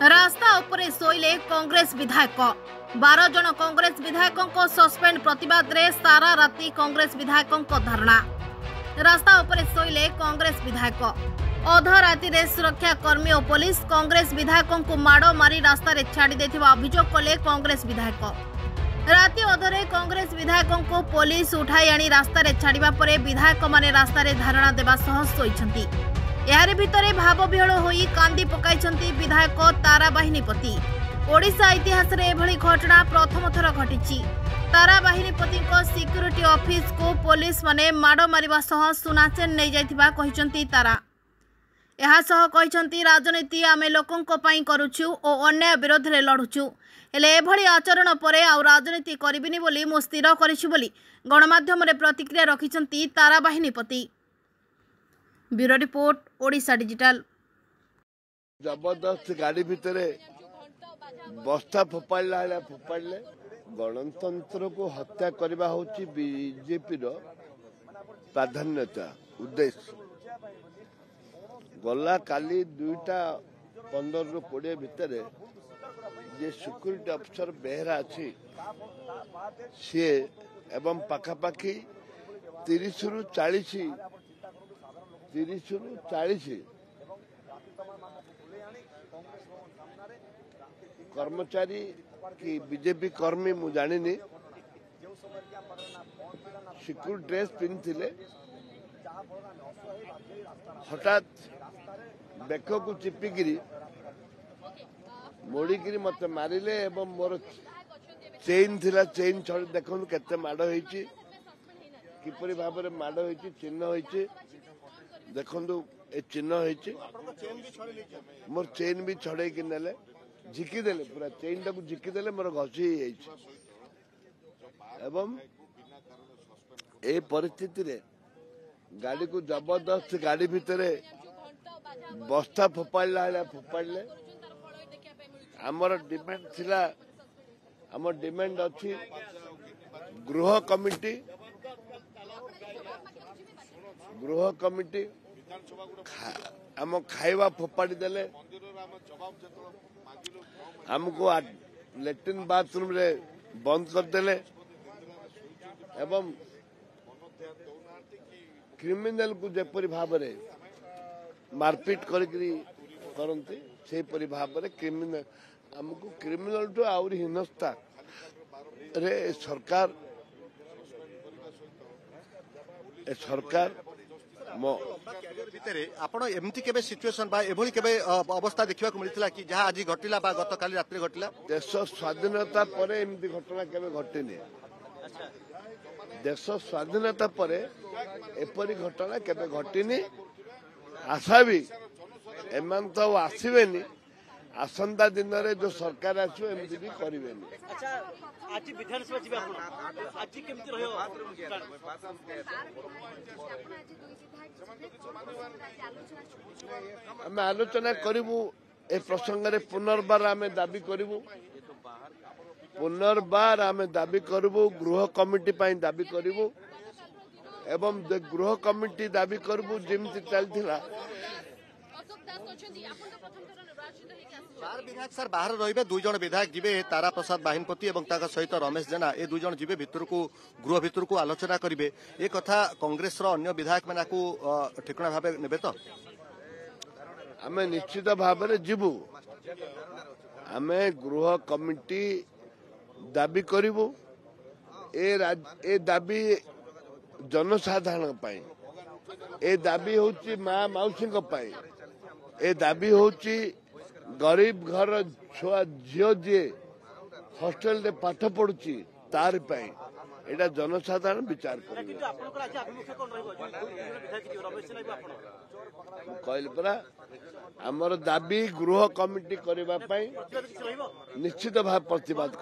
रास्ता उपरे शोइले कांग्रेस विधायक 12 जन कांग्रेस विधायकों सस्पेंड प्रतिवाद रे सारा राति कांग्रेस विधायकों धारणा। रास्ता उपरे शोइले कांग्रेस विधायक अध राति रे सुरक्षा कर्मी और पुलिस कांग्रेस विधायकों को माड़ मारी रास्ता रे छाड़ी देथिबा अभियोग कले कांग्रेस विधायक। राति अधरे कांग्रेस विधायकों को पुलिस उठाई आनी रास्ता रे छाड़िबा परे विधायक माने रास्ता रे धारणा देबा सह सोइछंती। यार भितरे भाव विहल होई कांदी पकाइछंती विधायक तारा बाहिनीपति। ओडिशा इतिहास रे एभली घटना प्रथम थर घटिछि। तारा बाहिनीपति को सिक्यूरिटी ऑफिस को पुलिस माने माड़ मारिबा सह सुनाचेन नै जाइथिबा कहिछंती तारा। एहा सह कहिछंती राजनीति आमे लोकंको पई करूछु ओ अन्याय विरोध रे लढुछु, हेले एभली आचरण परे आ राजनीति करिबिनी बोली मु स्थिर करिछु बोली गणमाध्यम रे प्रतिक्रिया रखिछंती Tara Bahinipati. Bureau report Odisha digital. जबरदस्त गाड़ी भितरे बस्ता फोपाड़े गणतंत्र को हत्या करवा होची बीजेपी रो प्राधान्यता उद्देश्य। गला काली 2:15 ରୁ 20 भितर जे सिक्यूरिटी अफिसर बेहरा अच्छी सी एवं पाखापाखि 30 ରୁ 40 कर्मचारी कि बीजेपी कर्मी मु जानिनी सिक्यूरिटी ड्रेस पिंधिले हठात बेक को चिपिकी मोड़िकी मत मारिले एवं मोर चेन थिला चेन छड़ देखु केते माड़ होईची किपरि भाव में माड़ होईची चिन्ह होईची देखु ए चिन्ह होईची मोर चेन भी छड़े कि नेले झिकीदेले पूरा चेन टाक झिकीदेले मोर घसी एवं ए परिस्थिति रे गाड़ी को जबरदस्त गाड़ी भितरे बस्ता फोपाड़े आमर डिमांड थिला आमर डिमांड अच्छी गृह कमिटी आम खाइबा फोपाड़ी देले हमको लैट्रिन बाथरूम रे बंद करदेले एवं क्रिमिनल को जेपरी भाव में मारपीट करती से भाव में क्रिमिनल हमको क्रिमिनल टू आउरी हिनस्ता रे सरकार आपण एमती केबे सिचुएशन बा एभली केबे अवस्था देखिबा को मिलथिला कि जहा आज घटिला बा गत काली रात्रि घटिला। देश स्वाधीनता परे एमती घटना केबे घटिनी। देश स्वाधीनता परे एपरी घटना केबे घटिनी। आशा भी एमान तो आसबेनी आसंता दिन रे जो सरकार आसो एमती भी करिवेनी। अच्छा आज विधानसभा जीवा आज केमती रहयो आम आलोचना करूँ ए प्रसंग रे पुनर्बार आम दाबी करूँ गृह कमिटी पाई दाबी करूँ एवं गृह कमिटी दाबी करूँ जमी चलता विधायक सर बाहर रहिबे 2 जन विधायक जीवे तारा प्रसाद बाहिनीपति एवं ताका सहित रमेश जेना ए 2 जन जीवे भितर को गृह भितर को आलोचना करिवे ए कथा कांग्रेस रो अन्य विधायक माना को ठिकणा भाबे नेबे तो आमे निश्चित भाव में जीवु आमे गृह कमिटी दाबी करिवु ए दाबी जनसाधारण पाई ए दाबी होची माँ मौसी पाई ए दाबी होची गरीब घर छुआ झील जी हॉस्टेल रे पाठ पढ़ुची तार पाई एटा जनसाधारण विचार कहल परा आमर दाबी गृह कमिटी करने निश्चित भाव प्रतिवाद।